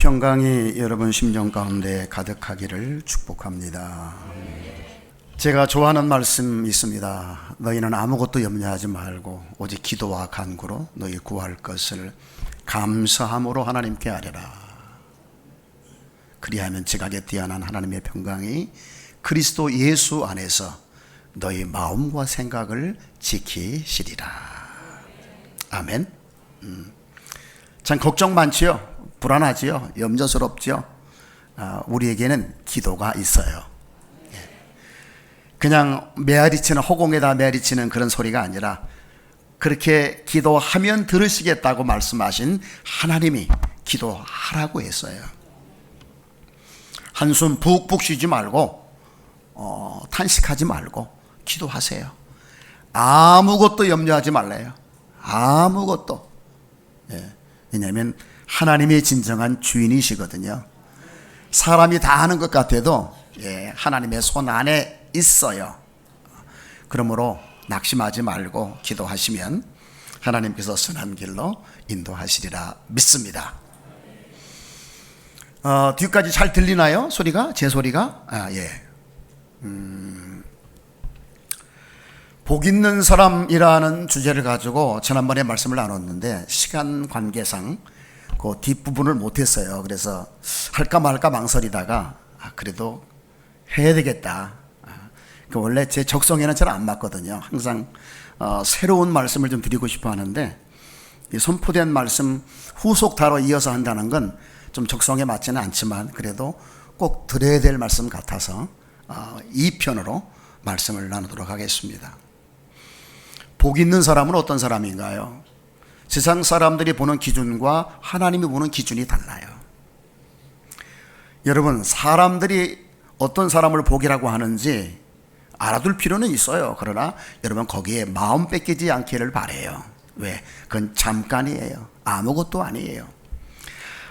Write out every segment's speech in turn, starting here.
평강이 여러분 심정 가운데 가득하기를 축복합니다. 제가 좋아하는 말씀이 있습니다. 너희는 아무것도 염려하지 말고 오직 기도와 간구로 너희 구할 것을 감사함으로 하나님께 아뢰라. 그리하면 지각에 뛰어난 하나님의 평강이 그리스도 예수 안에서 너희 마음과 생각을 지키시리라. 아멘. 참 걱정 많지요? 불안하지요? 염려스럽지요? 우리에게는 기도가 있어요. 그냥 메아리치는, 허공에다 메아리치는 그런 소리가 아니라 그렇게 기도하면 들으시겠다고 말씀하신 하나님이 기도하라고 했어요. 한숨 푹푹 쉬지 말고 탄식하지 말고 기도하세요. 아무것도 염려하지 말래요. 아무것도. 왜냐하면 하나님이 진정한 주인이시거든요. 사람이 다 하는 것 같아도 하나님의 손 안에 있어요. 그러므로 낙심하지 말고 기도하시면 하나님께서 선한 길로 인도하시리라 믿습니다. 뒤까지 잘 들리나요? 소리가? 제 소리가? 복 있는 사람이라는 주제를 가지고 지난번에 말씀을 나눴는데 시간 관계상 그 뒷부분을 못했어요. 그래서 할까 말까 망설이다가 그래도 해야 되겠다. 원래 제 적성에는 잘 안 맞거든요. 항상 새로운 말씀을 좀 드리고 싶어 하는데 이 선포된 말씀 후속타로 이어서 한다는 건 좀 적성에 맞지는 않지만 그래도 꼭 드려야 될 말씀 같아서 2편으로 말씀을 나누도록 하겠습니다. 복 있는 사람은 어떤 사람인가요? 세상 사람들이 보는 기준과 하나님이 보는 기준이 달라요. 여러분, 사람들이 어떤 사람을 복이라고 하는지 알아둘 필요는 있어요. 그러나 여러분 거기에 마음 뺏기지 않기를 바라요. 왜? 그건 잠깐이에요. 아무것도 아니에요.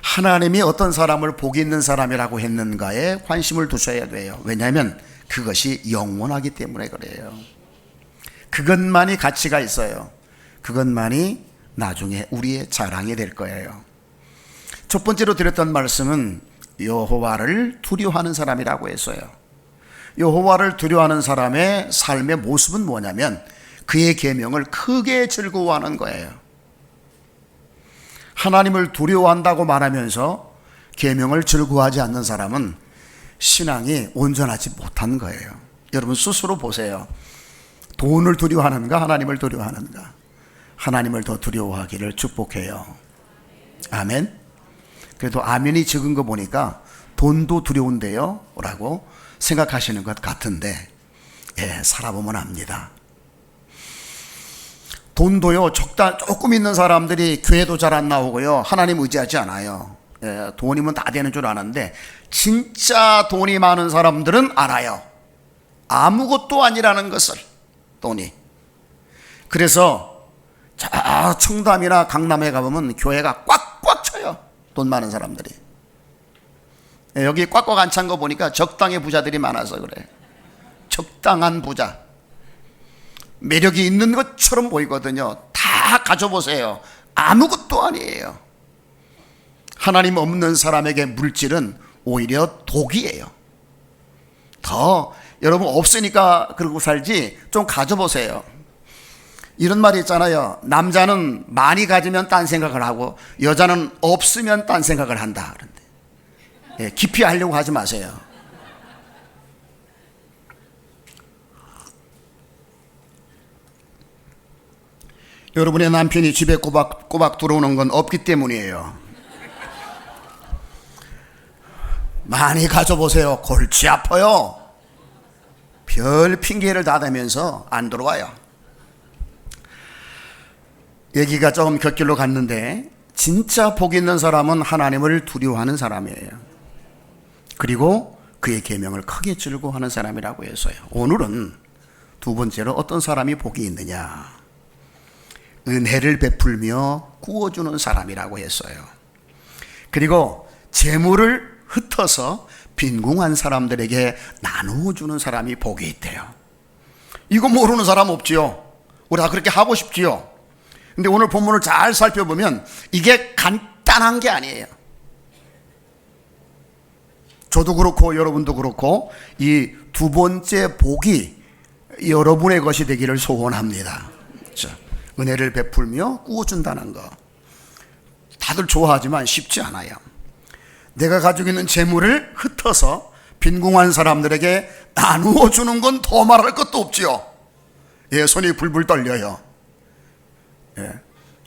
하나님이 어떤 사람을 복 있는 사람이라고 했는가에 관심을 두셔야 돼요. 왜냐하면 그것이 영원하기 때문에 그래요. 그것만이 가치가 있어요. 그것만이 나중에 우리의 자랑이 될 거예요. 첫 번째로 드렸던 말씀은 여호와를 두려워하는 사람이라고 했어요. 여호와를 두려워하는 사람의 삶의 모습은 뭐냐면 그의 계명을 크게 즐거워하는 거예요. 하나님을 두려워한다고 말하면서 계명을 즐거워하지 않는 사람은 신앙이 온전하지 못한 거예요. 여러분 스스로 보세요. 돈을 두려워하는가 하나님을 두려워하는가? 하나님을 더 두려워하기를 축복해요. 아멘. 그래도 아멘이 적은 거 보니까 돈도 두려운데요 라고 생각하시는 것 같은데 살아보면 압니다. 돈도요 조금 있는 사람들이 교회도 잘 안 나오고요 하나님 의지하지 않아요. 돈이면 다 되는 줄 아는데 진짜 돈이 많은 사람들은 알아요. 아무것도 아니라는 것을. 돈이. 그래서 저 청담이나 강남에 가보면 교회가 꽉꽉 차요. 돈 많은 사람들이. 여기 꽉꽉 안 찬 거 보니까 적당히 부자들이 많아서 그래. 적당한 부자. 매력이 있는 것처럼 보이거든요. 다 가져보세요. 아무것도 아니에요. 하나님 없는 사람에게 물질은 오히려 독이에요. 더 여러분 없으니까 그러고 살지 좀 가져보세요. 이런 말이 있잖아요. 남자는 많이 가지면 딴 생각을 하고 여자는 없으면 딴 생각을 한다. 그런데 깊이 하려고 하지 마세요. 여러분의 남편이 집에 꼬박 들어오는 건 없기 때문이에요. 많이 가져보세요. 골치 아파요. 별 핑계를 다 대면서 안 들어와요. 얘기가 조금 곁길로 갔는데 진짜 복 있는 사람은 하나님을 두려워하는 사람이에요. 그리고 그의 계명을 크게 즐거워하는 사람이라고 해서요. 오늘은 두 번째로 어떤 사람이 복이 있느냐? 은혜를 베풀며 구워주는 사람이라고 했어요. 그리고 재물을 흩어서 빈궁한 사람들에게 나누어주는 사람이 복이 있대요. 이거 모르는 사람 없지요? 우리 다 그렇게 하고 싶지요? 근데 오늘 본문을 잘 살펴보면 이게 간단한 게 아니에요. 저도 그렇고 여러분도 그렇고 이 두 번째 복이 여러분의 것이 되기를 소원합니다. 자, 은혜를 베풀며 꾸어준다는 거 다들 좋아하지만 쉽지 않아요. 내가 가지고 있는 재물을 흩어서 빈궁한 사람들에게 나누어 주는 건 더 말할 것도 없지요. 예, 손이 불불 떨려요. 예,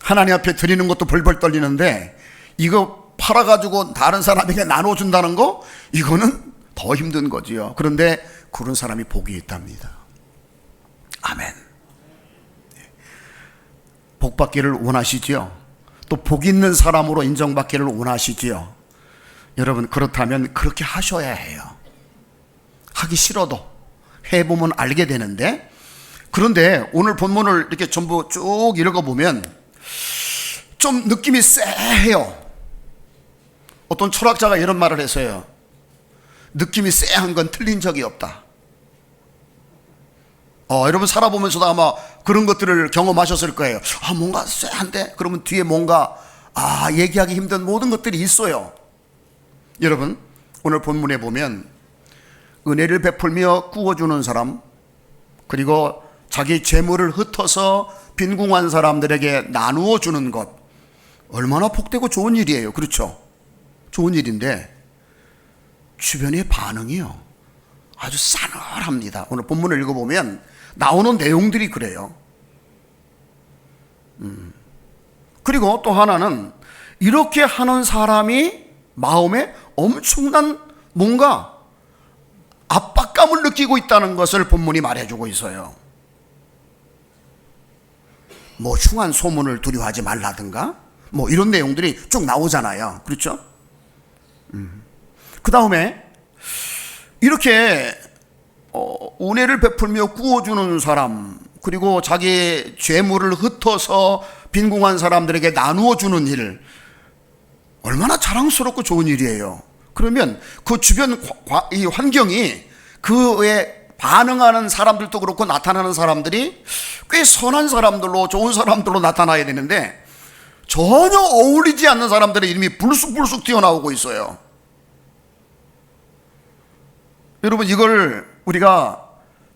하나님 앞에 드리는 것도 벌벌 떨리는데 이거 팔아가지고 다른 사람에게 나눠준다는 거, 이거는 더 힘든 거지요. 그런데 그런 사람이 복이 있답니다. 아멘. 복 받기를 원하시지요. 또 복 있는 사람으로 인정받기를 원하시지요. 여러분, 그렇다면 그렇게 하셔야 해요. 하기 싫어도 해보면 알게 되는데, 그런데 오늘 본문을 이렇게 전부 쭉 읽어보면 좀 느낌이 쎄해요. 어떤 철학자가 이런 말을 했어요. 느낌이 쎄한 건 틀린 적이 없다. 여러분 살아보면서도 아마 그런 것들을 경험하셨을 거예요. 뭔가 쎄한데? 그러면 뒤에 뭔가 얘기하기 힘든 모든 것들이 있어요. 여러분, 오늘 본문에 보면 은혜를 베풀며 꾸어주는 사람, 그리고 자기 재물을 흩어서 빈궁한 사람들에게 나누어 주는 것, 얼마나 복되고 좋은 일이에요. 그렇죠? 좋은 일인데 주변의 반응이요, 아주 싸늘합니다. 오늘 본문을 읽어보면 나오는 내용들이 그래요. 그리고 또 하나는 이렇게 하는 사람이 마음에 엄청난 뭔가 압박감을 느끼고 있다는 것을 본문이 말해주고 있어요. 뭐 흉한 소문을 두려워하지 말라든가 뭐 이런 내용들이 쭉 나오잖아요. 그렇죠? 그 다음에 이렇게 은혜를 베풀며 꾸어주는 사람, 그리고 자기 죄물을 흩어서 빈궁한 사람들에게 나누어 주는 일, 얼마나 자랑스럽고 좋은 일이에요. 그러면 그 주변 이 환경이, 그에 반응하는 사람들도 그렇고 나타나는 사람들이 꽤 선한 사람들로, 좋은 사람들로 나타나야 되는데 전혀 어울리지 않는 사람들의 이름이 불쑥불쑥 튀어나오고 있어요. 여러분, 이걸 우리가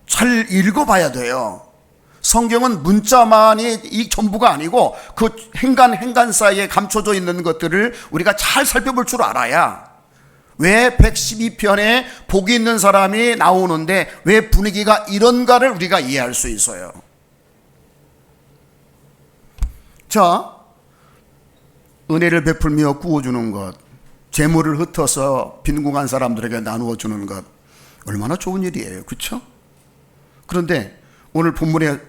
잘 읽어봐야 돼요. 성경은 문자만이 이 전부가 아니고 그 행간 사이에 감춰져 있는 것들을 우리가 잘 살펴볼 줄 알아야, 왜 112편에 복이 있는 사람이 나오는데 왜 분위기가 이런가를 우리가 이해할 수 있어요. 자, 은혜를 베풀며 꾸어주는 것, 재물을 흩어서 빈궁한 사람들에게 나누어 주는 것, 얼마나 좋은 일이에요. 그렇죠? 그런데 오늘 본문의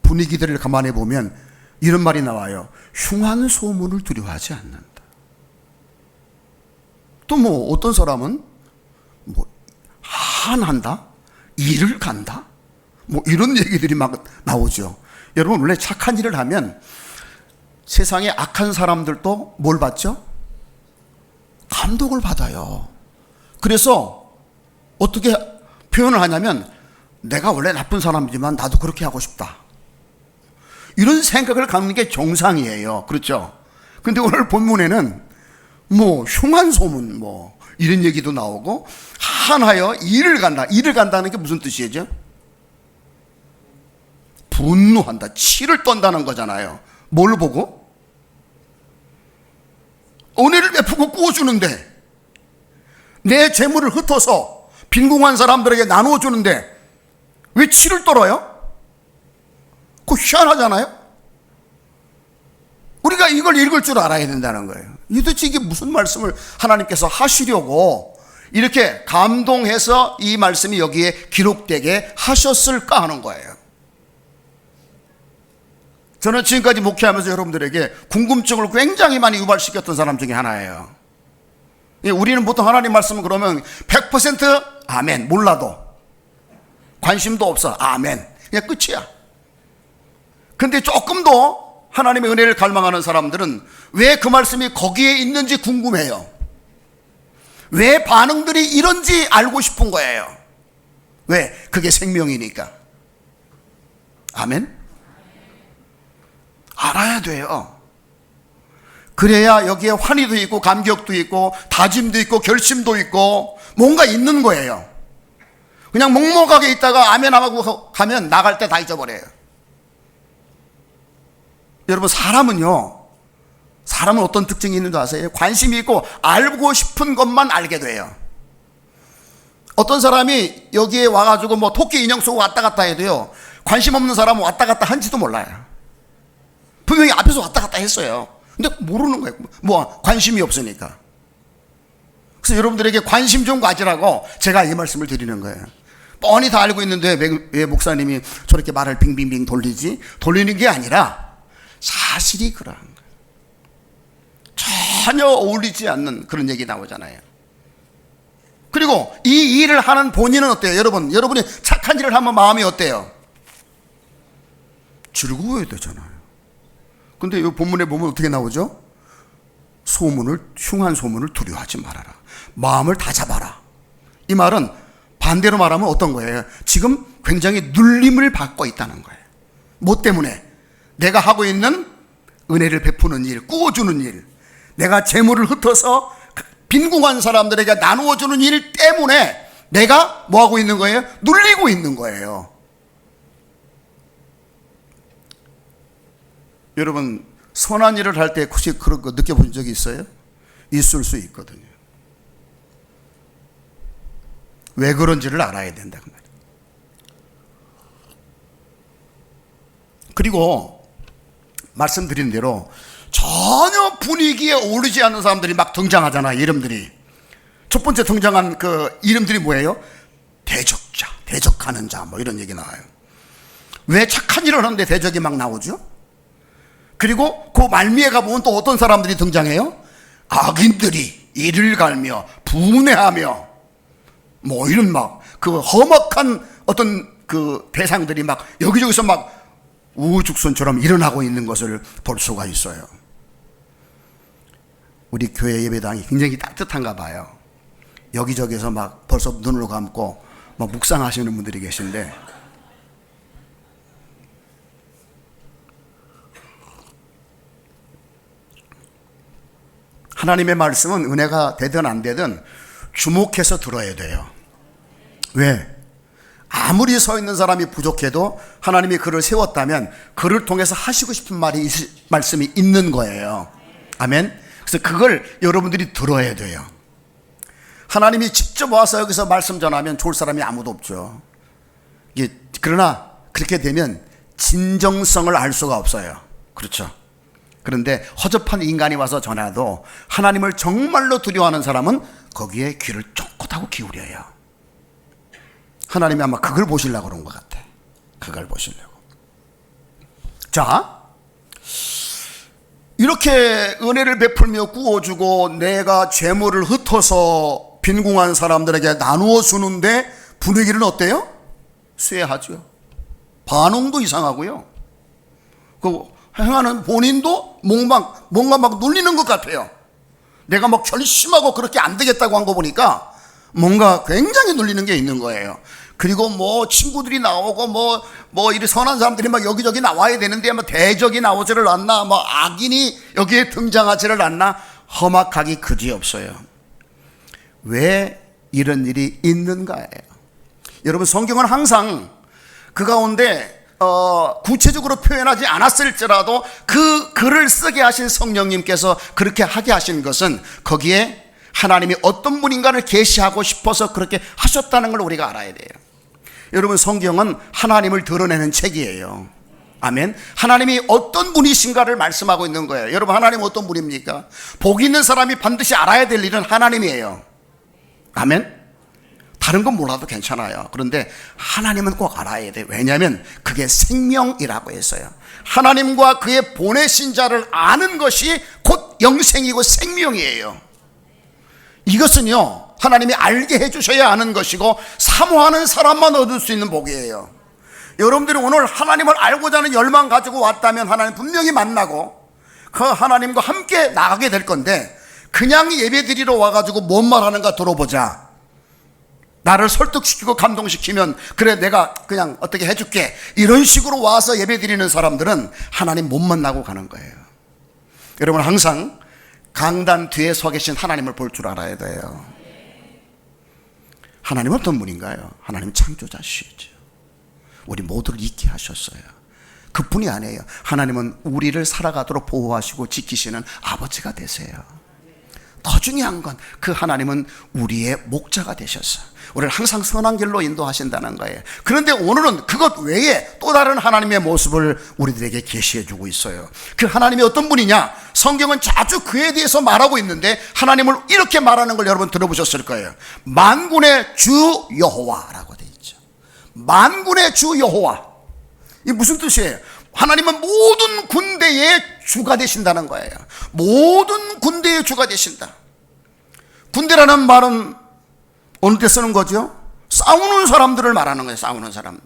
분위기들을 가만히 보면 이런 말이 나와요. 흉한 소문을 두려워하지 않는다. 또 뭐 어떤 사람은 뭐 한한다, 일을 간다, 뭐 이런 얘기들이 막 나오죠. 여러분, 원래 착한 일을 하면 세상에 악한 사람들도 뭘 받죠? 감동을 받아요. 그래서 어떻게 표현을 하냐면, 내가 원래 나쁜 사람이지만 나도 그렇게 하고 싶다, 이런 생각을 갖는 게 정상이에요. 그렇죠? 근데 오늘 본문에는 뭐 흉한 소문 뭐 이런 얘기도 나오고, 한하여 일을 간다. 일을 간다는 게 무슨 뜻이죠? 분노한다, 치를 떤다는 거잖아요. 뭘 보고? 은혜를 베푸고 꾸어주는데, 내 재물을 흩어서 빈궁한 사람들에게 나누어 주는데 왜 치를 떨어요? 그거 희한하잖아요. 우리가 이걸 읽을 줄 알아야 된다는 거예요. 도대체 이게 무슨 말씀을 하나님께서 하시려고 이렇게 감동해서 이 말씀이 여기에 기록되게 하셨을까 하는 거예요. 저는 지금까지 목회하면서 여러분들에게 궁금증을 굉장히 많이 유발시켰던 사람 중에 하나예요. 우리는 보통 하나님 말씀을 그러면 100% 아멘, 몰라도 관심도 없어, 아멘, 그냥 끝이야. 근데 조금 더 하나님의 은혜를 갈망하는 사람들은 왜 그 말씀이 거기에 있는지 궁금해요. 왜 반응들이 이런지 알고 싶은 거예요. 왜? 그게 생명이니까. 아멘? 알아야 돼요. 그래야 여기에 환희도 있고 감격도 있고 다짐도 있고 결심도 있고 뭔가 있는 거예요. 그냥 먹먹하게 있다가 아멘 하고 가면 나갈 때 다 잊어버려요. 여러분, 사람은 어떤 특징이 있는 줄 아세요? 관심이 있고 알고 싶은 것만 알게 돼요. 어떤 사람이 여기에 와가지고 뭐 토끼 인형 쏘고 왔다 갔다 해도요, 관심 없는 사람은 왔다 갔다 한지도 몰라요. 분명히 앞에서 왔다 갔다 했어요. 근데 모르는 거예요. 뭐 관심이 없으니까. 그래서 여러분들에게 관심 좀 가지라고 제가 이 말씀을 드리는 거예요. 뻔히 다 알고 있는데 왜 목사님이 저렇게 말을 빙빙빙 돌리지? 돌리는 게 아니라 사실이 그러한 거예요. 전혀 어울리지 않는 그런 얘기 나오잖아요. 그리고 이 일을 하는 본인은 어때요? 여러분이 착한 일을 하면 마음이 어때요? 즐거워야 되잖아요. 근데 이 본문에 보면 어떻게 나오죠? 흉한 소문을 두려워하지 말아라. 마음을 다잡아라. 이 말은 반대로 말하면 어떤 거예요? 지금 굉장히 눌림을 받고 있다는 거예요. 뭐 때문에? 내가 하고 있는 은혜를 베푸는 일, 꾸어주는 일, 내가 재물을 흩어서 빈궁한 사람들에게 나누어주는 일 때문에 내가 뭐 하고 있는 거예요? 눌리고 있는 거예요. 여러분, 선한 일을 할 때 혹시 그런 거 느껴본 적이 있어요? 있을 수 있거든요. 왜 그런지를 알아야 된다 그 말이에요. 그리고 말씀드린 대로 전혀 분위기에 어울리지 않는 사람들이 막 등장하잖아요. 이름들이. 첫 번째 등장한 그 이름들이 뭐예요? 대적자, 대적하는 자, 뭐 이런 얘기 나와요. 왜 착한 일을 하는데 대적이 막 나오죠? 그리고 그 말미에 가보면 또 어떤 사람들이 등장해요? 악인들이 이를 갈며 분해하며 뭐 이런 막 그 험악한 어떤 그 대상들이 막 여기저기서 막 우후죽순처럼 일어나고 있는 것을 볼 수가 있어요. 우리 교회 예배당이 굉장히 따뜻한가 봐요. 여기저기서 막 벌써 눈을 감고 막 묵상하시는 분들이 계신데, 하나님의 말씀은 은혜가 되든 안 되든 주목해서 들어야 돼요. 왜? 아무리 서 있는 사람이 부족해도 하나님이 그를 세웠다면 그를 통해서 하시고 싶은 말씀이 있는 거예요. 아멘. 그래서 그걸 여러분들이 들어야 돼요. 하나님이 직접 와서 여기서 말씀 전하면 좋을 사람이 아무도 없죠. 그러나 그렇게 되면 진정성을 알 수가 없어요. 그렇죠. 그런데 허접한 인간이 와서 전해도 하나님을 정말로 두려워하는 사람은 거기에 귀를 쫑긋하고 기울여요. 하나님이 아마 그걸 보시려고 그런 것 같아. 그걸 보시려고. 자, 이렇게 은혜를 베풀며 구워주고 내가 재물을 흩어서 빈궁한 사람들에게 나누어 주는데 분위기는 어때요? 쇠하죠. 반응도 이상하고요. 그 행하는 본인도 뭔가 막 눌리는 것 같아요. 내가 막 결심하고 그렇게 안 되겠다고 한 거 보니까 뭔가 굉장히 눌리는 게 있는 거예요. 그리고 뭐 친구들이 나오고 뭐 이리 선한 사람들이 막 여기저기 나와야 되는데 뭐 대적이 나오지를 않나, 뭐 악인이 여기에 등장하지를 않나, 험악하기 그지없어요. 왜 이런 일이 있는가예요. 여러분, 성경은 항상 그 가운데 구체적으로 표현하지 않았을지라도 그 글을 쓰게 하신 성령님께서 그렇게 하게 하신 것은 거기에 하나님이 어떤 분인가를 계시하고 싶어서 그렇게 하셨다는 걸 우리가 알아야 돼요. 여러분, 성경은 하나님을 드러내는 책이에요. 아멘. 하나님이 어떤 분이신가를 말씀하고 있는 거예요. 여러분, 하나님 어떤 분입니까? 복 있는 사람이 반드시 알아야 될 일은 하나님이에요. 아멘. 다른 건 몰라도 괜찮아요. 그런데 하나님은 꼭 알아야 돼요. 왜냐하면 그게 생명이라고 했어요. 하나님과 그의 보내신 자를 아는 것이 곧 영생이고 생명이에요. 이것은요, 하나님이 알게 해주셔야 하는 것이고 사모하는 사람만 얻을 수 있는 복이에요. 여러분들이 오늘 하나님을 알고자 하는 열망 가지고 왔다면 하나님 분명히 만나고 그 하나님과 함께 나가게 될 건데, 그냥 예배드리러 와가지고 뭔 말하는가 들어보자, 나를 설득시키고 감동시키면 그래 내가 그냥 어떻게 해줄게, 이런 식으로 와서 예배드리는 사람들은 하나님 못 만나고 가는 거예요. 여러분, 항상 강단 뒤에 서 계신 하나님을 볼 줄 알아야 돼요. 하나님은 어떤 분인가요? 하나님 창조자시죠. 우리 모두를 있게 하셨어요. 그뿐이 아니에요. 하나님은 우리를 살아가도록 보호하시고 지키시는 아버지가 되세요. 더 중요한 건 그 하나님은 우리의 목자가 되셨어요. 우리를 항상 선한 길로 인도하신다는 거예요. 그런데 오늘은 그것 외에 또 다른 하나님의 모습을 우리들에게 계시해 주고 있어요. 그 하나님이 어떤 분이냐? 성경은 자주 그에 대해서 말하고 있는데 하나님을 이렇게 말하는 걸 여러분 들어보셨을 거예요. 만군의 주 여호와라고 되어 있죠. 만군의 주 여호와. 이게 무슨 뜻이에요? 하나님은 모든 군대의 주가 되신다는 거예요. 모든 군대의 주가 되신다. 군대라는 말은 어느 때 쓰는 거죠? 싸우는 사람들을 말하는 거예요. 싸우는 사람들.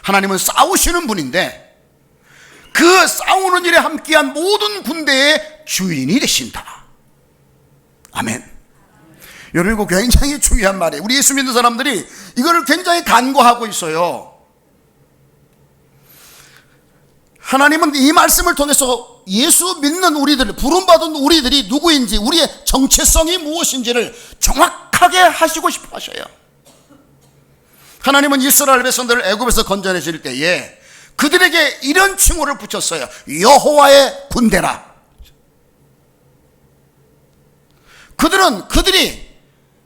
하나님은 싸우시는 분인데 그 싸우는 일에 함께한 모든 군대의 주인이 되신다. 아멘. 여러분, 이거 굉장히 중요한 말이에요. 우리 예수 믿는 사람들이 이거를 굉장히 간과하고 있어요. 하나님은 이 말씀을 통해서 예수 믿는 우리들, 부름받은 우리들이 누구인지, 우리의 정체성이 무엇인지를 정확하게 하시고 싶어 하셔요. 하나님은 이스라엘 백성들을 애굽에서 건져내실 때에 그들에게 이런 칭호를 붙였어요. 여호와의 군대라. 그들이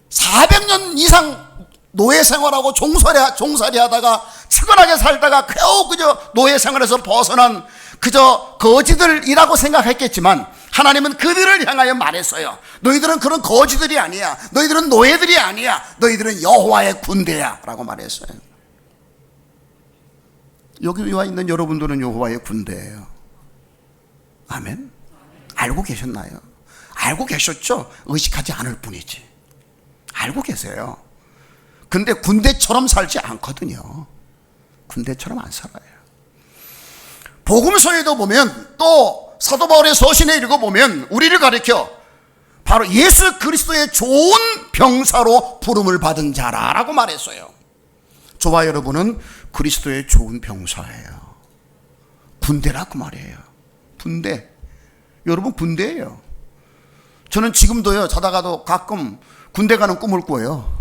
400년 이상 노예 생활하고 종살이 하다가 측은하게 살다가 겨우 그저 노예 생활에서 벗어난 그저 거지들이라고 생각했겠지만 하나님은 그들을 향하여 말했어요. 너희들은 그런 거지들이 아니야. 너희들은 노예들이 아니야. 너희들은 여호와의 군대야 라고 말했어요. 여기 와 있는 여러분들은 여호와의 군대예요. 아멘. 알고 계셨나요? 알고 계셨죠? 의식하지 않을 뿐이지. 알고 계세요. 근데 군대처럼 살지 않거든요. 군대처럼 안 살아요. 복음서에도 보면, 또 사도 바울의 서신에 읽어보면 우리를 가리켜 바로 예수 그리스도의 좋은 병사로 부름을 받은 자라라고 말했어요. 저와 여러분은 그리스도의 좋은 병사예요. 군대라고 말이에요. 군대. 여러분, 군대예요. 저는 지금도요, 자다가도 가끔 군대 가는 꿈을 꿔요.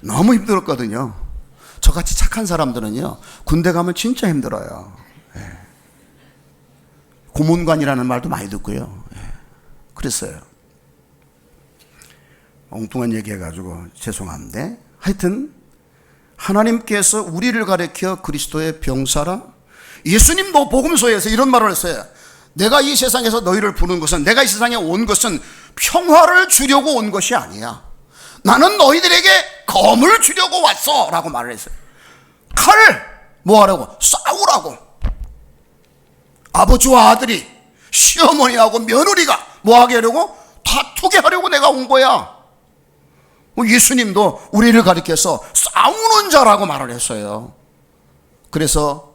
너무 힘들었거든요. 저같이 착한 사람들은요, 군대 가면 진짜 힘들어요. 예. 고문관이라는 말도 많이 듣고요. 예. 그랬어요. 엉뚱한 얘기 해가지고 죄송한데, 하여튼 하나님께서 우리를 가리켜 그리스도의 병사라. 예수님도 복음서에서 이런 말을 했어요. 내가 이 세상에서 너희를 부른 것은, 내가 이 세상에 온 것은 평화를 주려고 온 것이 아니야. 나는 너희들에게 검을 주려고 왔어 라고 말을 했어요. 칼을 뭐 하라고? 싸우라고. 아버지와 아들이, 시어머니하고 며느리가 뭐 하게 하려고? 다투게 하려고 내가 온 거야. 예수님도 우리를 가리켜서 싸우는 자라고 말을 했어요. 그래서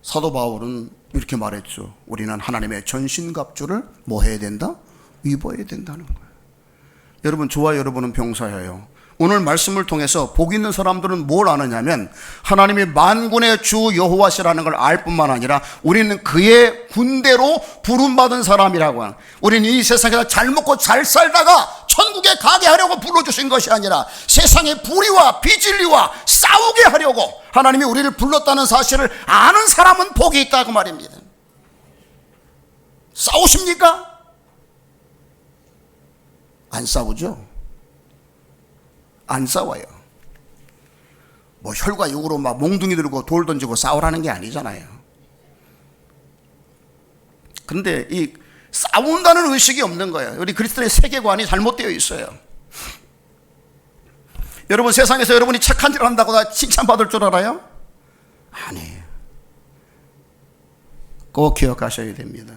사도 바울은 이렇게 말했죠. 우리는 하나님의 전신갑주를 뭐 해야 된다? 입어야 된다는 거예요. 여러분, 저와 여러분은 병사예요. 오늘 말씀을 통해서 복 있는 사람들은 뭘 아느냐면 하나님이 만군의 주 여호와시라는 걸 알 뿐만 아니라 우리는 그의 군대로 부름받은 사람이라고 하는, 우리는 이 세상에서 잘 먹고 잘 살다가 천국에 가게 하려고 불러주신 것이 아니라 세상의 불의와 비진리와 싸우게 하려고 하나님이 우리를 불렀다는 사실을 아는 사람은 복이 있다고 말입니다. 싸우십니까? 안 싸우죠? 안 싸워요. 뭐 혈과 육으로 막 몽둥이 들고 돌 던지고 싸우라는 게 아니잖아요. 그런데 이 싸운다는 의식이 없는 거예요. 우리 그리스도의 세계관이 잘못되어 있어요. 여러분, 세상에서 여러분이 착한 일을 한다고 다 칭찬받을 줄 알아요? 아니에요. 꼭 기억하셔야 됩니다.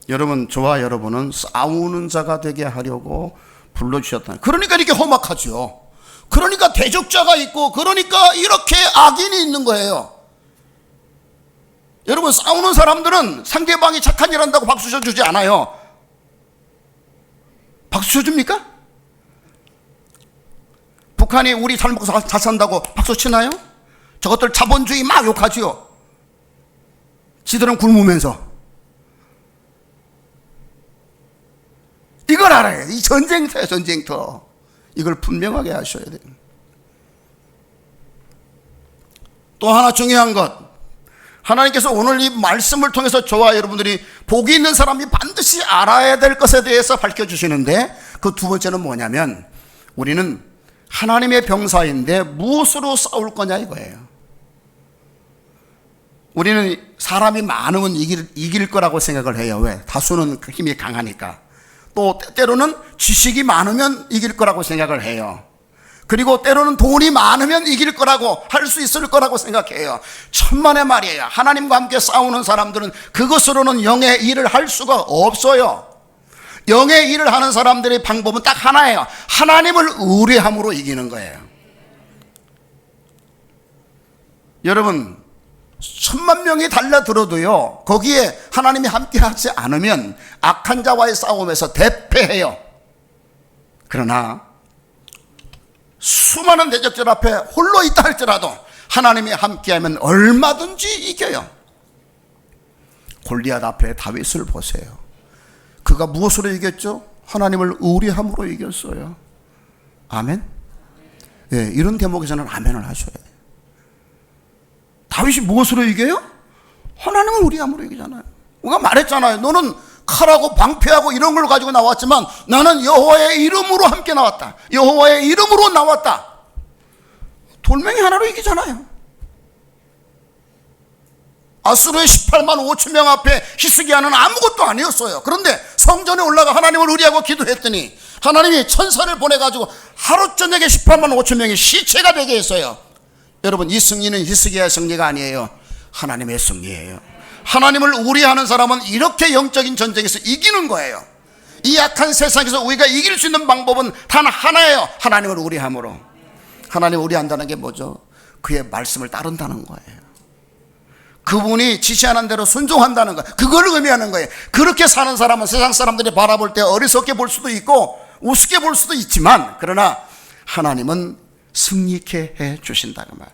여러분, 저와 여러분은 싸우는 자가 되게 하려고 불러주셨다. 그러니까 이렇게 험악하죠. 그러니까 대적자가 있고, 그러니까 이렇게 악인이 있는 거예요. 여러분, 싸우는 사람들은 상대방이 착한 일 한다고 박수 쳐주지 않아요. 박수 쳐줍니까? 북한이 우리 잘 먹고 잘 산다고 박수 치나요? 저것들 자본주의 막 욕하지요. 지들은 굶으면서. 이거 걸 알아야 돼. 이 전쟁터야, 전쟁터. 이걸 분명하게 하셔야 돼요. 또 하나 중요한 것, 하나님께서 오늘 이 말씀을 통해서 저와 여러분들이 복이 있는 사람이 반드시 알아야 될 것에 대해서 밝혀주시는데, 그 두 번째는 뭐냐면, 우리는 하나님의 병사인데 무엇으로 싸울 거냐 이거예요. 우리는 사람이 많으면 이길 거라고 생각을 해요. 왜? 다수는 힘이 강하니까. 또 때로는 지식이 많으면 이길 거라고 생각을 해요. 그리고 때로는 돈이 많으면 이길 거라고, 할 수 있을 거라고 생각해요. 천만의 말이에요. 하나님과 함께 싸우는 사람들은 그것으로는 영의 일을 할 수가 없어요. 영의 일을 하는 사람들의 방법은 딱 하나예요. 하나님을 의뢰함으로 이기는 거예요. 여러분, 1000만 명이 달려들어도요, 거기에 하나님이 함께 하지 않으면 악한 자와의 싸움에서 대패해요. 그러나 수많은 대적들 앞에 홀로 있다 할지라도 하나님이 함께하면 얼마든지 이겨요. 골리앗 앞에 다윗을 보세요. 그가 무엇으로 이겼죠? 하나님을 의뢰함으로 이겼어요. 아멘? 예, 이런 대목에서는 아멘을 하셔야 돼요. 다윗이 무엇으로 이겨요? 하나님을 의뢰함으로 이기잖아요. 우리가 말했잖아요. 너는 칼하고 방패하고 이런 걸 가지고 나왔지만 나는 여호와의 이름으로 함께 나왔다. 여호와의 이름으로 나왔다. 돌멩이 하나로 이기잖아요. 아수르의 18만 5천 명 앞에 히스기야는 아무것도 아니었어요. 그런데 성전에 올라가 하나님을 의뢰하고 기도했더니 하나님이 천사를 보내가지고 하루 저녁에 18만 5천 명이 시체가 되게 했어요. 여러분, 이 승리는 히스기야의 승리가 아니에요. 하나님의 승리예요. 하나님을 의뢰하는 사람은 이렇게 영적인 전쟁에서 이기는 거예요. 이 약한 세상에서 우리가 이길 수 있는 방법은 단 하나예요. 하나님을 의뢰함으로. 하나님을 의뢰한다는 게 뭐죠? 그의 말씀을 따른다는 거예요. 그분이 지시하는 대로 순종한다는 거, 그걸 의미하는 거예요. 그렇게 사는 사람은 세상 사람들이 바라볼 때 어리석게 볼 수도 있고 우습게 볼 수도 있지만, 그러나 하나님은 승리케 해 주신다는 말.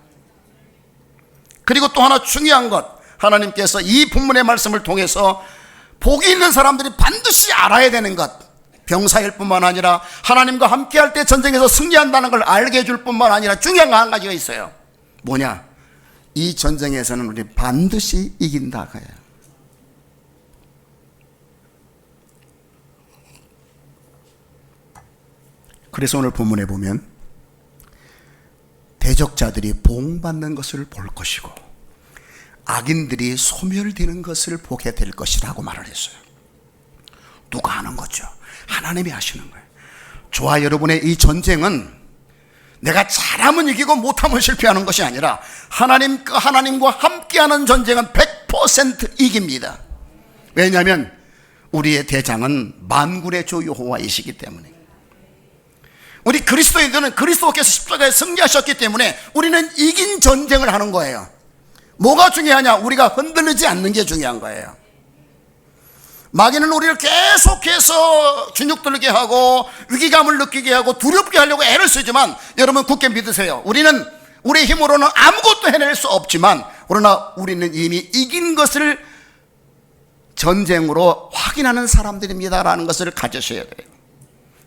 그리고 또 하나 중요한 것, 하나님께서 이 본문의 말씀을 통해서 복이 있는 사람들이 반드시 알아야 되는 것, 병사일 뿐만 아니라 하나님과 함께 할 때 전쟁에서 승리한다는 걸 알게 해줄 뿐만 아니라 중요한 거 한 가지가 있어요. 뭐냐? 이 전쟁에서는 우리 반드시 이긴다 그래요. 그래서 오늘 본문에 보면 대적자들이 봉받는 것을 볼 것이고 악인들이 소멸되는 것을 보게 될 것이라고 말을 했어요. 누가 하는 거죠? 하나님이 하시는 거예요. 저와 여러분의 이 전쟁은 내가 잘하면 이기고 못하면 실패하는 것이 아니라 하나님과 함께하는 전쟁은 100% 이깁니다. 왜냐하면 우리의 대장은 만군의 주 여호와이시기 때문에. 우리 그리스도인들은 그리스도께서 십자가에 승리하셨기 때문에 우리는 이긴 전쟁을 하는 거예요. 뭐가 중요하냐? 우리가 흔들리지 않는 게 중요한 거예요. 마귀는 우리를 계속해서 주눅들게 하고 위기감을 느끼게 하고 두렵게 하려고 애를 쓰지만, 여러분 굳게 믿으세요. 우리는 우리 힘으로는 아무것도 해낼 수 없지만, 그러나 우리는 이미 이긴 것을 전쟁으로 확인하는 사람들입니다라는 것을 가지셔야 돼요.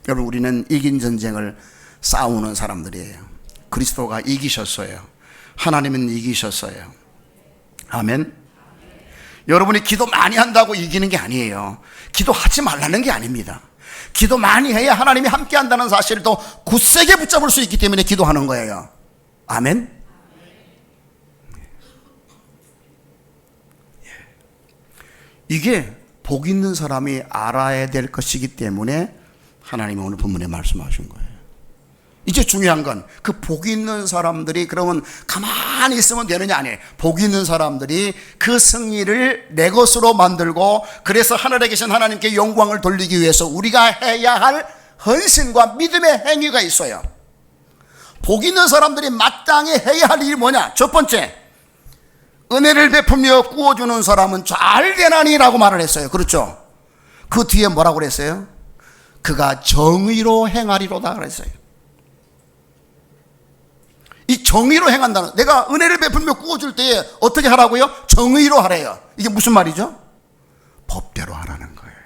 여러분, 우리는 이긴 전쟁을 싸우는 사람들이에요. 그리스도가 이기셨어요. 하나님은 이기셨어요. 아멘. 여러분이 기도 많이 한다고 이기는 게 아니에요. 기도하지 말라는 게 아닙니다. 기도 많이 해야 하나님이 함께 한다는 사실을 또 굳세게 붙잡을 수 있기 때문에 기도하는 거예요. 아멘. 이게 복 있는 사람이 알아야 될 것이기 때문에 하나님이 오늘 본문에 말씀하신 거예요. 이제 중요한 건 그 복 있는 사람들이 그러면 가만히 있으면 되느냐? 아니에요. 복 있는 사람들이 그 승리를 내 것으로 만들고, 그래서 하늘에 계신 하나님께 영광을 돌리기 위해서 우리가 해야 할 헌신과 믿음의 행위가 있어요. 복 있는 사람들이 마땅히 해야 할 일이 뭐냐? 첫 번째, 은혜를 베풀며 구워주는 사람은 잘 되나니라고 말을 했어요. 그렇죠? 그 뒤에 뭐라고 그랬어요? 그가 정의로 행하리로다 그랬어요. 이 정의로 행한다는, 내가 은혜를 베풀며 구워줄 때에 어떻게 하라고요? 정의로 하래요. 이게 무슨 말이죠? 법대로 하라는 거예요.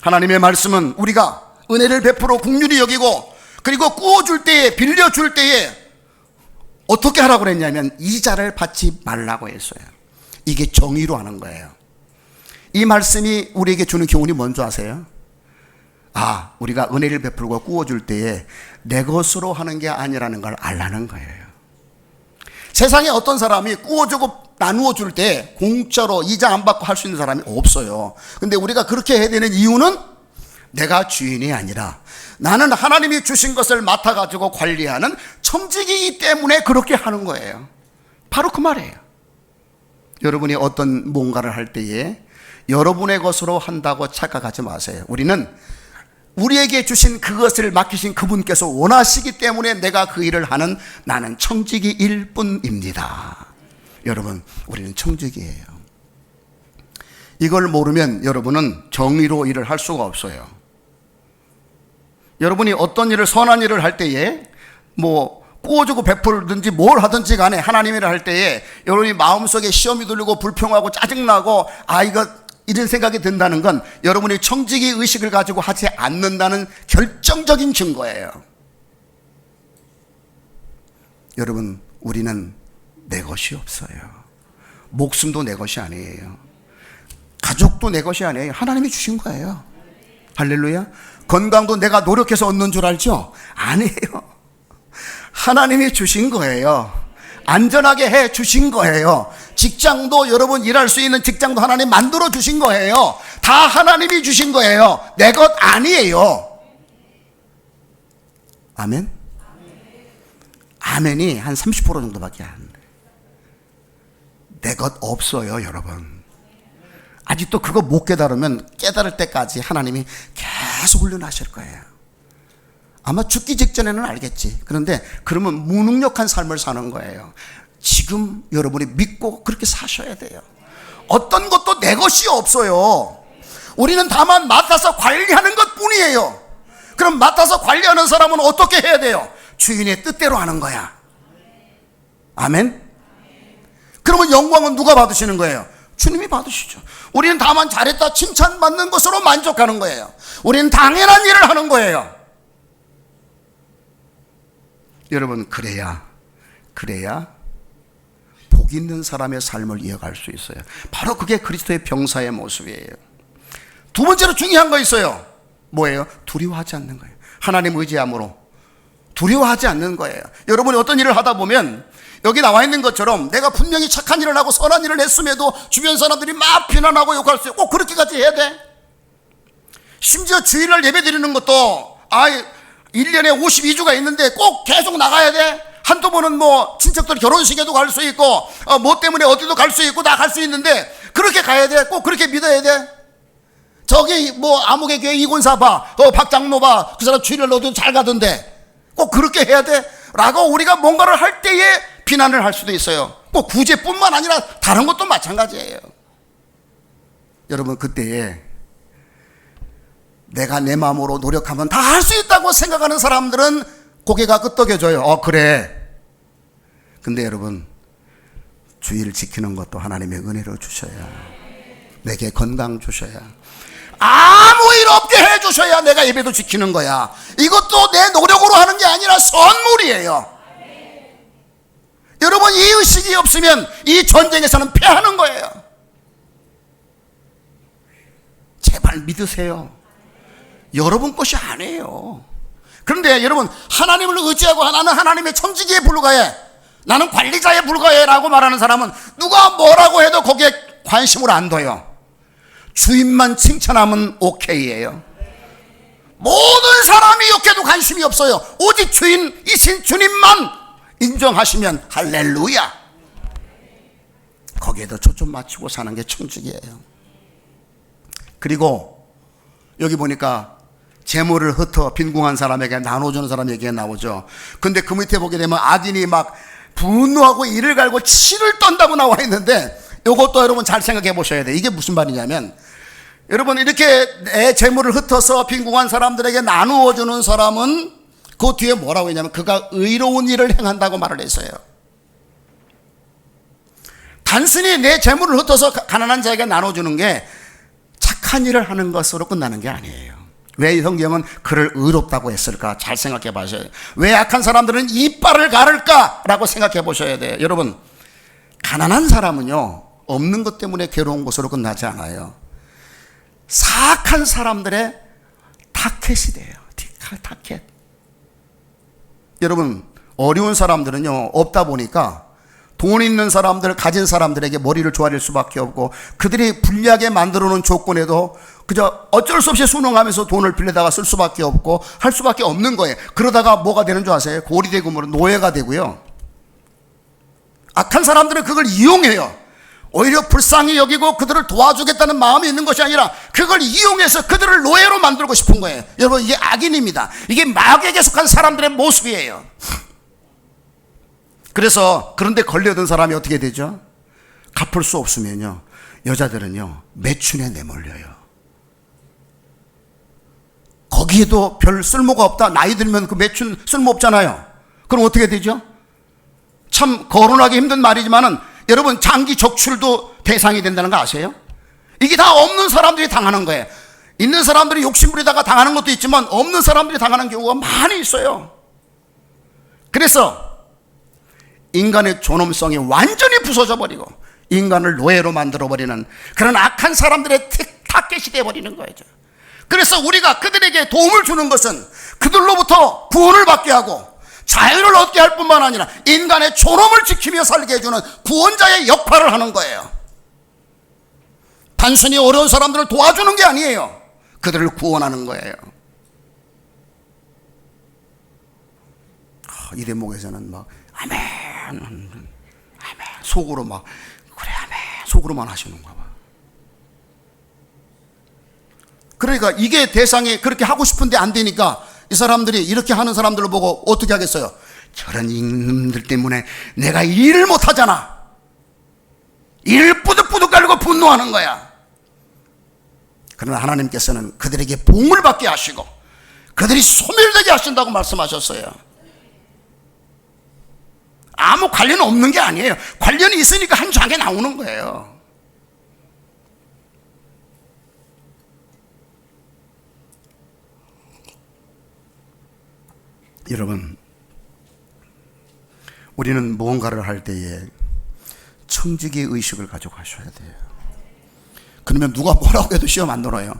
하나님의 말씀은 우리가 은혜를 베풀어 긍휼히 여기고 그리고 꾸어줄 때에, 빌려줄 때에 어떻게 하라고 그랬냐면 이자를 받지 말라고 했어요. 이게 정의로 하는 거예요. 이 말씀이 우리에게 주는 교훈이 뭔지 아세요? 우리가 은혜를 베풀고 꾸어줄 때에 내 것으로 하는 게 아니라는 걸 알라는 거예요. 세상에 어떤 사람이 꾸어주고 나누어 줄 때 공짜로 이자 안 받고 할 수 있는 사람이 없어요. 근데 우리가 그렇게 해야 되는 이유는 내가 주인이 아니라 나는 하나님이 주신 것을 맡아가지고 관리하는 청직이기 때문에 그렇게 하는 거예요. 바로 그 말이에요. 여러분이 어떤 뭔가를 할 때에 여러분의 것으로 한다고 착각하지 마세요. 우리는 우리에게 주신 그것을 맡기신 그분께서 원하시기 때문에 내가 그 일을 하는 나는 청지기일 뿐입니다. 여러분, 우리는 청지기예요. 이걸 모르면 여러분은 정의로 일을 할 수가 없어요. 여러분이 어떤 일을, 선한 일을 할 때에 꾸어주고 베풀든지 뭘 하든지 간에 하나님 일을 할 때에 여러분이 마음속에 시험이 들리고 불평하고 짜증나고 이런 생각이 든다는 건 여러분이 청지기 의식을 가지고 하지 않는다는 결정적인 증거예요. 여러분, 우리는 내 것이 없어요. 목숨도 내 것이 아니에요. 가족도 내 것이 아니에요. 하나님이 주신 거예요. 할렐루야. 건강도 내가 노력해서 얻는 줄 알죠? 아니에요. 하나님이 주신 거예요. 안전하게 해 주신 거예요. 직장도 여러분 일할 수 있는 직장도 하나님 만들어 주신 거예요. 다 하나님이 주신 거예요. 내 것 아니에요. 아멘? 아멘이 한 30% 정도밖에 안 돼요. 내 것 없어요, 여러분. 아직도 그거 못 깨달으면 깨달을 때까지 하나님이 계속 훈련하실 거예요. 아마 죽기 직전에는 알겠지. 그런데 그러면 무능력한 삶을 사는 거예요. 지금 여러분이 믿고 그렇게 사셔야 돼요. 어떤 것도 내 것이 없어요. 우리는 다만 맡아서 관리하는 것 뿐이에요. 그럼 맡아서 관리하는 사람은 어떻게 해야 돼요? 주인의 뜻대로 하는 거야. 아멘? 그러면 영광은 누가 받으시는 거예요? 주님이 받으시죠. 우리는 다만 잘했다 칭찬받는 것으로 만족하는 거예요. 우리는 당연한 일을 하는 거예요. 여러분, 그래야 복 있는 사람의 삶을 이어갈 수 있어요. 바로 그게 그리스도의 병사의 모습이에요. 두 번째로 중요한 거 있어요. 뭐예요? 두려워하지 않는 거예요. 하나님 의지함으로 두려워하지 않는 거예요. 여러분이 어떤 일을 하다 보면 여기 나와 있는 것처럼 내가 분명히 착한 일을 하고 선한 일을 했음에도 주변 사람들이 막 비난하고 욕할 수 있고 꼭 그렇게까지 해야 돼? 심지어 주일날 예배 드리는 것도 1년에 52주가 있는데 꼭 계속 나가야 돼? 한두 번은 친척들 결혼식에도 갈 수 있고 뭐 때문에 어디도 갈 수 있고 다 갈 수 있는데 그렇게 가야 돼? 꼭 그렇게 믿어야 돼? 저기 아무개 교회 이곤사 봐, 박장로 봐, 그 사람 주일날 어디도 잘 가던데 꼭 그렇게 해야 돼? 라고 우리가 뭔가를 할 때에 비난을 할 수도 있어요. 꼭 구제뿐만 아니라 다른 것도 마찬가지예요. 여러분, 그때에 내가 내 마음으로 노력하면 다 할 수 있다고 생각하는 사람들은 고개가 끄덕여져요. 그래. 근데 여러분, 주의를 지키는 것도 하나님의 은혜로 주셔야, 내게 건강 주셔야, 아무 일 없게 해주셔야 내가 예배도 지키는 거야. 이것도 내 노력으로 하는 게 아니라 선물이에요. 여러분, 이 의식이 없으면 이 전쟁에서는 패하는 거예요. 제발 믿으세요. 여러분 것이 아니에요. 그런데 여러분, 하나님을 의지하고 나는 하나님의 청지기에 불과해, 나는 관리자에 불과해 라고 말하는 사람은 누가 뭐라고 해도 거기에 관심을 안 둬요. 주인만 칭찬하면 오케이예요. 모든 사람이 욕해도 관심이 없어요. 오직 주인이신 주님만 인정하시면 할렐루야. 거기에도 초점 맞추고 사는 게 청지기예요. 그리고 여기 보니까 재물을 흩어 빈궁한 사람에게 나눠주는 사람 얘기가 나오죠. 근데 그 밑에 보게 되면 악인이 막 분노하고 이를 갈고 치를 떤다고 나와 있는데, 이것도 여러분 잘 생각해 보셔야 돼요. 이게 무슨 말이냐면, 여러분, 이렇게 내 재물을 흩어서 빈궁한 사람들에게 나누어주는 사람은 그 뒤에 뭐라고 했냐면 그가 의로운 일을 행한다고 말을 했어요. 단순히 내 재물을 흩어서 가난한 자에게 나눠주는 게 악한 일을 하는 것으로 끝나는 게 아니에요. 왜 성경은 그를 의롭다고 했을까? 잘 생각해 보셔야 돼요. 왜 악한 사람들은 이빨을 가를까라고 생각해 보셔야 돼요. 여러분, 가난한 사람은요, 없는 것 때문에 괴로운 것으로 끝나지 않아요. 사악한 사람들의 타켓이 돼요. 타켓. 여러분, 어려운 사람들은요, 없다 보니까 돈 있는 사람들, 가진 사람들에게 머리를 조아릴 수밖에 없고, 그들이 불리하게 만들어 놓은 조건에도 그저 어쩔 수 없이 순응하면서 돈을 빌려다가 쓸 수밖에 없고 할 수밖에 없는 거예요. 그러다가 뭐가 되는 줄 아세요? 고리대금으로 노예가 되고요. 악한 사람들은 그걸 이용해요. 오히려 불쌍히 여기고 그들을 도와주겠다는 마음이 있는 것이 아니라 그걸 이용해서 그들을 노예로 만들고 싶은 거예요. 여러분, 이게 악인입니다. 이게 마귀에게 속한 사람들의 모습이에요. 그래서 그런데 걸려든 사람이 어떻게 되죠? 갚을 수 없으면요, 여자들은요, 매춘에 내몰려요. 거기에도 별 쓸모가 없다. 나이 들면 그 매춘 쓸모 없잖아요. 그럼 어떻게 되죠? 참 거론하기 힘든 말이지만은 여러분, 장기 적출도 대상이 된다는 거 아세요? 이게 다 없는 사람들이 당하는 거예요. 있는 사람들이 욕심부리다가 당하는 것도 있지만 없는 사람들이 당하는 경우가 많이 있어요. 그래서 인간의 존엄성이 완전히 부서져 버리고 인간을 노예로 만들어버리는 그런 악한 사람들의 타겟이 되어버리는 거예요. 그래서 우리가 그들에게 도움을 주는 것은 그들로부터 구원을 받게 하고 자유를 얻게 할 뿐만 아니라 인간의 존엄을 지키며 살게 해주는 구원자의 역할을 하는 거예요. 단순히 어려운 사람들을 도와주는 게 아니에요. 그들을 구원하는 거예요. 이 대목에서는 막 아멘, 아멘, 속으로 막 그래 아멘 속으로만 하시는가 봐. 그러니까 이게 대상이 그렇게 하고 싶은데 안 되니까 이 사람들이 이렇게 하는 사람들을 보고 어떻게 하겠어요? 저런 이놈들 때문에 내가 일을 못 하잖아. 일을 뿌득뿌득 갈고 분노하는 거야. 그러나 하나님께서는 그들에게 복을 받게 하시고 그들이 소멸되게 하신다고 말씀하셨어요. 아무 관련 없는 게 아니에요. 관련이 있으니까 한 장에 나오는 거예요. 여러분, 우리는 무언가를 할 때에 청지기 의식을 가지고 하셔야 돼요. 그러면 누가 뭐라고 해도 시험 안 들어요.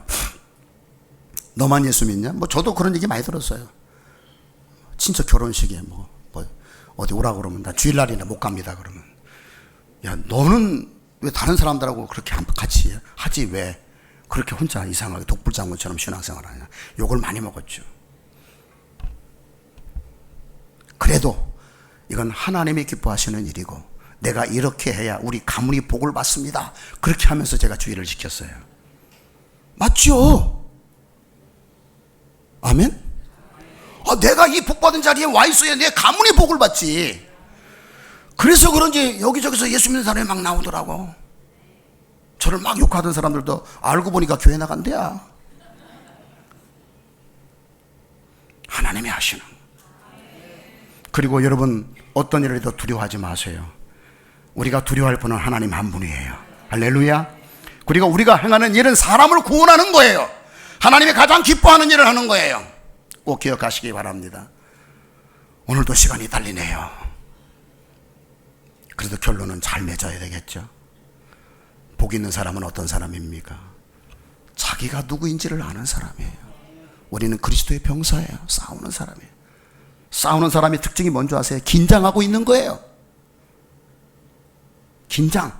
너만 예수 믿냐? 뭐 저도 그런 얘기 많이 들었어요. 친척 결혼식에 뭐 어디 오라고 그러면 나 주일날이나 못 갑니다 그러면, 야 너는 왜 다른 사람들하고 그렇게 같이 하지 왜 그렇게 혼자 이상하게 독불장군처럼 신앙생활 하냐. 욕을 많이 먹었죠. 그래도 이건 하나님이 기뻐하시는 일이고 내가 이렇게 해야 우리 가문이 복을 받습니다. 그렇게 하면서 제가 주의를 지켰어요. 맞죠? 아멘? 내가 이 복받은 자리에 와 있어야 내 가문이 복을 받지. 그래서 그런지 여기저기서 예수 믿는 사람이 막 나오더라고. 저를 막 욕하던 사람들도 알고 보니까 교회 나간대야. 하나님이 하시는. 그리고 여러분, 어떤 일을 해도 두려워하지 마세요. 우리가 두려워할 분은 하나님 한 분이에요. 할렐루야. 그리고 우리가 행하는 일은 사람을 구원하는 거예요. 하나님이 가장 기뻐하는 일을 하는 거예요. 꼭 기억하시기 바랍니다. 오늘도 시간이 달리네요. 그래도 결론은 잘 맺어야 되겠죠. 복 있는 사람은 어떤 사람입니까? 자기가 누구인지를 아는 사람이에요. 우리는 그리스도의 병사예요. 싸우는 사람이에요. 싸우는 사람의 특징이 뭔지 아세요? 긴장하고 있는 거예요. 긴장.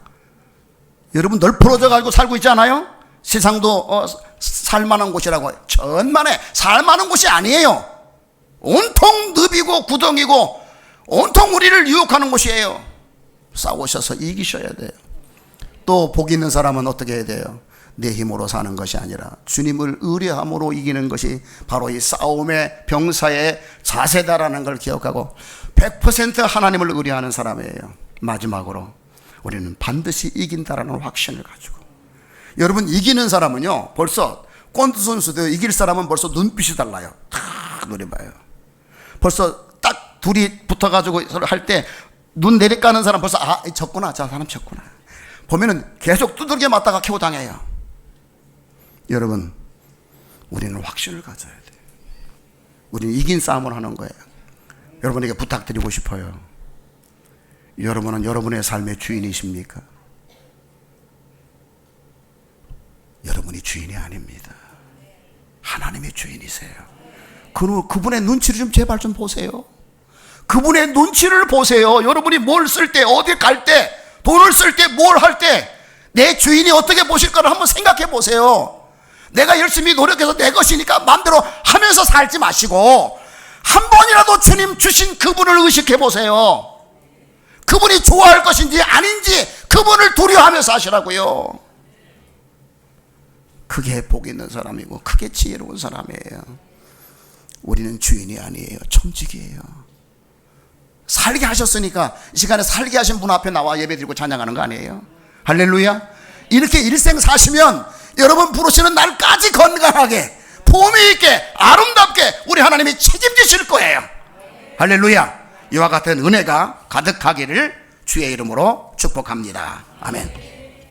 여러분 널 풀어져 가지고 살고 있지 않아요? 세상도 살만한 곳이라고. 천만에 살만한 곳이 아니에요. 온통 늪이고 구덩이고 온통 우리를 유혹하는 곳이에요. 싸우셔서 이기셔야 돼요. 또 복 있는 사람은 어떻게 해야 돼요? 내 힘으로 사는 것이 아니라 주님을 의뢰함으로 이기는 것이 바로 이 싸움의 병사의 자세다라는 걸 기억하고 100% 하나님을 의뢰하는 사람이에요. 마지막으로 우리는 반드시 이긴다라는 확신을 가지고. 여러분, 이기는 사람은요, 벌써 권투 선수도 이길 사람은 벌써 눈빛이 달라요. 탁 노려봐요. 벌써 딱 둘이 붙어가지고 할 때 눈 내리까는 사람 벌써 졌구나, 저 사람 졌구나. 보면은 계속 두들겨 맞다가 KO 당해요. 여러분, 우리는 확신을 가져야 돼요. 우리는 이긴 싸움을 하는 거예요. 여러분에게 부탁드리고 싶어요. 여러분은 여러분의 삶의 주인이십니까? 여러분이 주인이 아닙니다. 하나님의 주인이세요. 그분의 눈치를 좀 제발 좀 보세요. 그분의 눈치를 보세요. 여러분이 뭘 쓸 때, 어디 갈 때, 돈을 쓸 때, 뭘 할 때 내 주인이 어떻게 보실까를 한번 생각해 보세요. 내가 열심히 노력해서 내 것이니까 마음대로 하면서 살지 마시고 한 번이라도 주님 주신 그분을 의식해 보세요. 그분이 좋아할 것인지 아닌지 그분을 두려워하면서 하시라고요. 그게 복 있는 사람이고 그게 지혜로운 사람이에요. 우리는 주인이 아니에요. 천직이에요. 살게 하셨으니까 이 시간에 살게 하신 분 앞에 나와 예배드리고 찬양하는 거 아니에요? 할렐루야. 이렇게 일생 사시면 여러분 부르시는 날까지 건강하게 보미 있게 아름답게 우리 하나님이 책임지실 거예요. 할렐루야. 이와 같은 은혜가 가득하기를 주의 이름으로 축복합니다. 아멘.